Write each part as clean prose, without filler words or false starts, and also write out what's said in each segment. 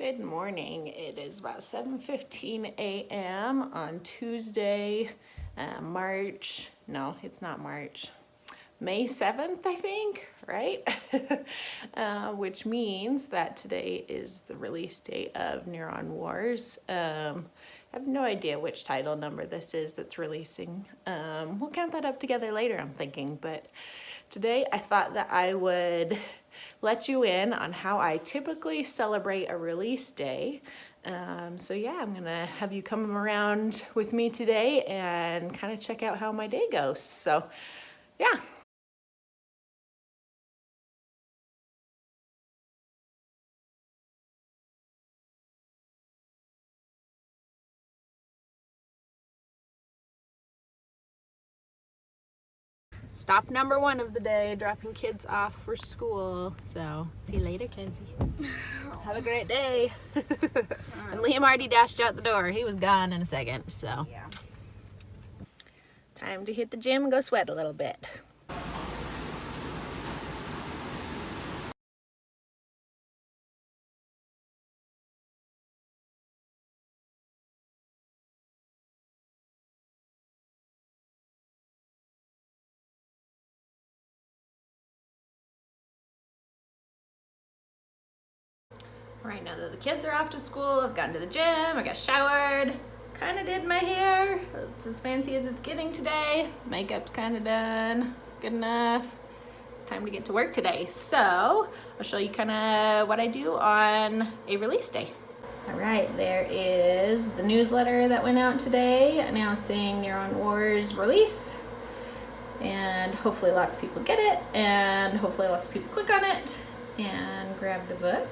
Good morning. It is about 7:15 a.m. on Tuesday, May 7th, I think, right? Which means that today is the release date of Neuron Wars. I have no idea which title number this is that's releasing. We'll count that up together later, I'm thinking, but today I thought that I would let you in on how I typically celebrate a release day. So yeah, I'm gonna have you come around with me today and kind of check out how my day goes. So yeah. Stop number one of the day, dropping kids off for school. So see you later, Kenzie. Have a great day. And Liam already dashed out the door. He was gone in a second, so. Yeah. Time to hit the gym and go sweat a little bit. Right now that the kids are off to school, I've gotten to the gym, I got showered, kind of did my hair. It's as fancy as it's getting today. Makeup's kind of done, good enough. It's time to get to work today. So I'll show you kind of what I do on a release day. All right, there is the newsletter that went out today announcing Neuron Wars release. And hopefully lots of people get it, and hopefully lots of people click on it and grab the book.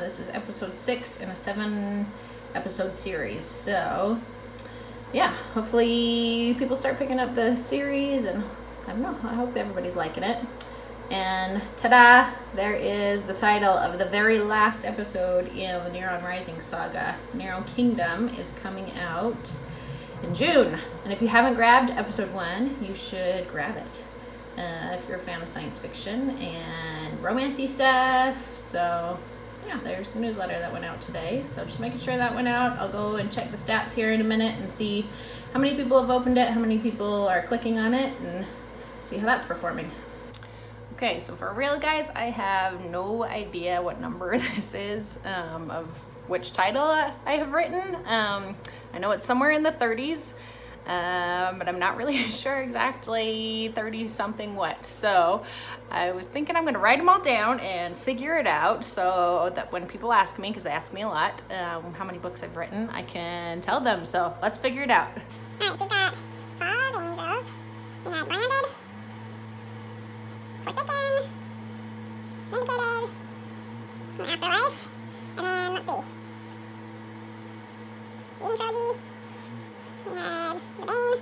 This is episode 6 in a 7-episode series. So yeah, hopefully people start picking up the series, and I don't know, I hope everybody's liking it. And ta-da, there is the title of the very last episode in the Neuron Rising saga. Neuron Kingdom is coming out in June. And if you haven't grabbed episode 1, you should grab it. If you're a fan of science fiction and romancy stuff. So yeah, there's the newsletter that went out today. So just making sure that went out. I'll go and check the stats here in a minute and see how many people have opened it, how many people are clicking on it, and see how that's performing. Okay, so for real guys, I have no idea what number this is of which title I have written. I know it's somewhere in the 30s. But I'm not really sure exactly 30 something what. So I was thinking I'm gonna write them all down and figure it out so that when people ask me, because they ask me a lot, how many books I've written, I can tell them. So let's figure it out. All right, so we've got Fall of Angels, we have Branded, Forsaken, Vindicated, Afterlife, and then let's see, Eden Trilogy. We had The Bane,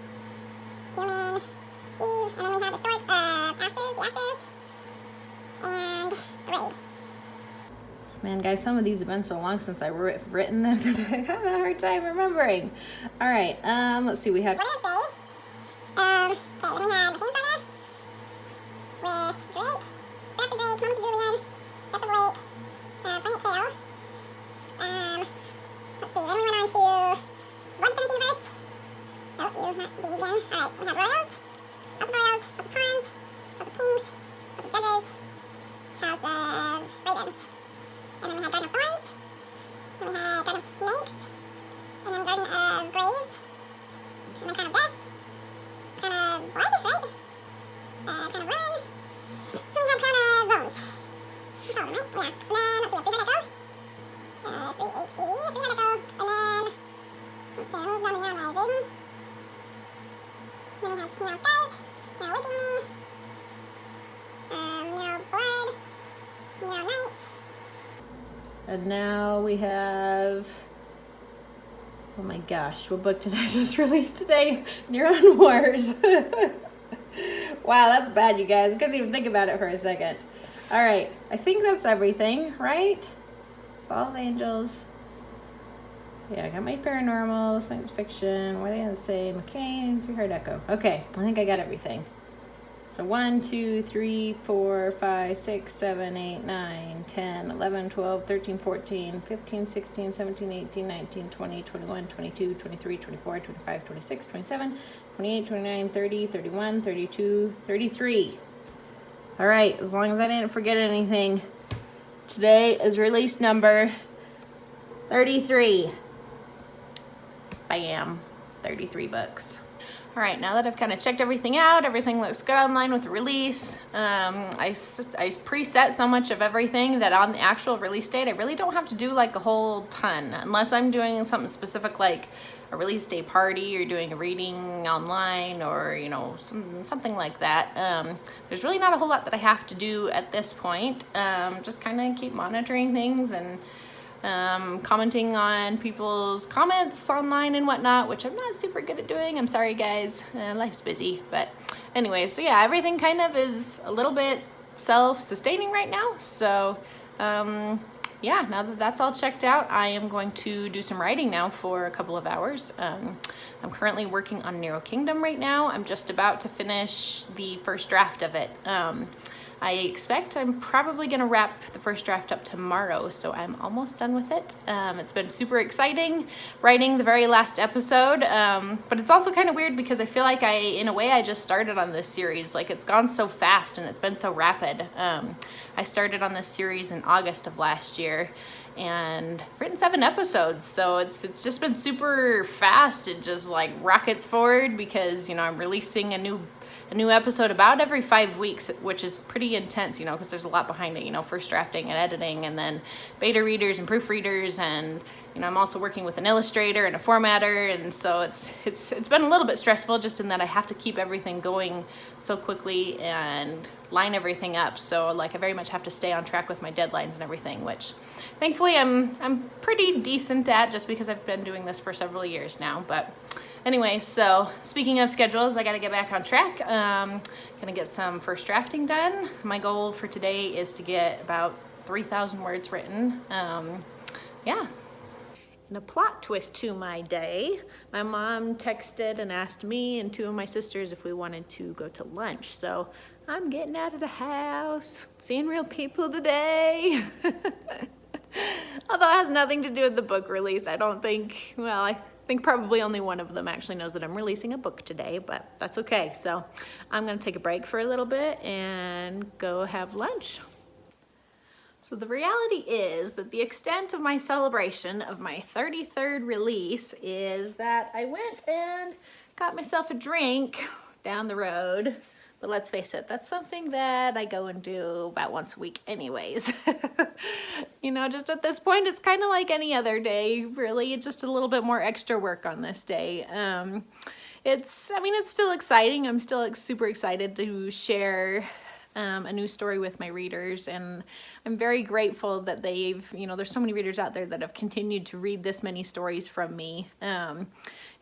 Human, Eve, and then we have the shorts of Ashes, and The Raid. Man, guys, some of these have been so long since I've written them that I have a hard time remembering. All right, let's see, we had... What did it say? Okay, then we had The King's Saga with Drake, After Drake, Mums of Julian, Death of Blake, Planet Kale. Let's see, then we went on to Blood Defense Universe. Oh, you, not D again. Alright, we have Royals, House of Royals, House of Pawns, House of Kings, House of Judges, House of Ravens. And then we had Garden of Thorns, then we had Garden of Snakes, and then Garden of Graves, and then Crown of Death, Crown of Blood, right? Crown of Ruin, then we had Crown of Bones. That's all of them, right? Yeah. And then, let's see, 300 go. 3 HP, 300 go, and then, let's see, we've done the Neuron Rising. Then we have Neuron Skies, Neuron Awakening, Neuron Blood, Neuron Nights. And now we have, oh my gosh, what book did I just release today? Neuron Wars. Wow, that's bad, you guys. I couldn't even think about it for a second. All right, I think that's everything, right? Fall of Angels. Yeah, I got my paranormal, science fiction, what did I say? McCain, 3 Hard Echo. Okay, I think I got everything. So 1, 2, 3, 4, 5, 6, 7, 8, 9, 10, 11, 12, 13, 14, 15, 16, 17, 18, 19, 20, 21, 22, 23, 24, 25, 26, 27, 28, 29, 30, 31, 32, 33. All right, as long as I didn't forget anything, today is release number 33. Bam, 33 books. All right, now that I've kind of checked everything out, everything looks good online with the release. I preset so much of everything that on the actual release date, I really don't have to do like a whole ton, unless I'm doing something specific like a release day party or doing a reading online or, you know, something like that. There's really not a whole lot that I have to do at this point. Just kind of keep monitoring things and commenting on people's comments online and whatnot, which I'm not super good at doing. I'm sorry, guys. Life's busy. But anyway, so yeah, everything kind of is a little bit self-sustaining right now. So yeah, now that that's all checked out, I am going to do some writing now for a couple of hours. I'm currently working on Narrow Kingdom right now. I'm just about to finish the first draft of it. I expect I'm probably gonna wrap the first draft up tomorrow, so I'm almost done with it. It's been super exciting writing the very last episode, but it's also kind of weird because I feel like in a way, I just started on this series. Like, it's gone so fast and it's been so rapid. I started on this series in August of last year, and I've written 7 episodes, so it's just been super fast. It just like rockets forward because, you know, I'm releasing a new episode about every 5 weeks, which is pretty intense, you know, because there's a lot behind it, you know, first drafting and editing, and then beta readers and proofreaders, and, you know, I'm also working with an illustrator and a formatter, and so it's been a little bit stressful just in that I have to keep everything going so quickly and line everything up. So like I very much have to stay on track with my deadlines and everything, which thankfully I'm pretty decent at, just because I've been doing this for several years now. But anyway, so speaking of schedules, I gotta get back on track. Gonna get some first drafting done. My goal for today is to get about 3,000 words written. Yeah. And a plot twist to my day, my mom texted and asked me and 2 of my sisters if we wanted to go to lunch. So I'm getting out of the house, seeing real people today. Although it has nothing to do with the book release. I don't think, well, I think probably only one of them actually knows that I'm releasing a book today, but that's okay. So I'm gonna take a break for a little bit and go have lunch. So the reality is that the extent of my celebration of my 33rd release is that I went and got myself a drink down the road. But let's face it, that's something that I go and do about once a week anyways. You know, just at this point, it's kind of like any other day, really. It's just a little bit more extra work on this day. It's still exciting. I'm still super excited to share a new story with my readers, and I'm very grateful that they've, you know, there's so many readers out there that have continued to read this many stories from me. You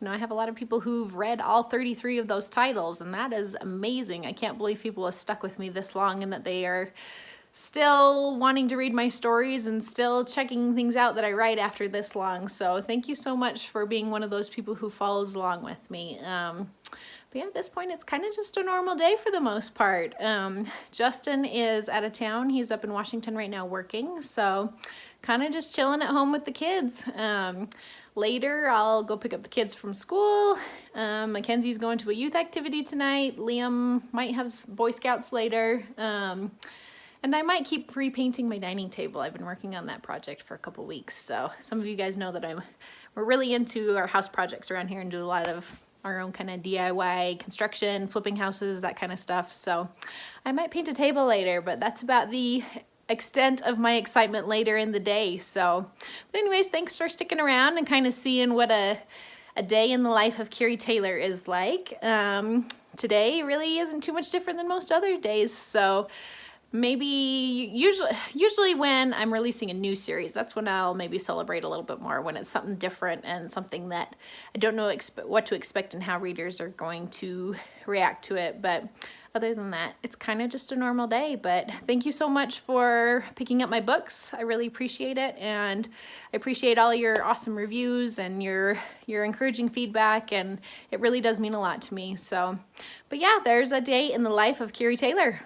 know, I have a lot of people who've read all 33 of those titles, and that is amazing. I can't believe people have stuck with me this long and that they are still wanting to read my stories and still checking things out that I write after this long. So thank you so much for being one of those people who follows along with me. But yeah, at this point, it's kind of just a normal day for the most part. Justin is out of town. He's up in Washington right now working, so kind of just chilling at home with the kids. Later, I'll go pick up the kids from school. Mackenzie's going to a youth activity tonight. Liam might have Boy Scouts later. And I might keep repainting my dining table. I've been working on that project for a couple weeks. So some of you guys know that we're really into our house projects around here and do a lot of our own kind of DIY construction, flipping houses, that kind of stuff. So I might paint a table later, but that's about the extent of my excitement later in the day. So, but anyways, thanks for sticking around and kind of seeing what a day in the life of Keary Taylor is like. Today really isn't too much different than most other days. So maybe usually when I'm releasing a new series, that's when I'll maybe celebrate a little bit more, when it's something different and something that I don't know what to expect and how readers are going to react to it. But other than that, it's kind of just a normal day. But thank you so much for picking up my books. I really appreciate it, and I appreciate all your awesome reviews and your encouraging feedback, and it really does mean a lot to me. So, but yeah, there's a day in the life of Keary Taylor.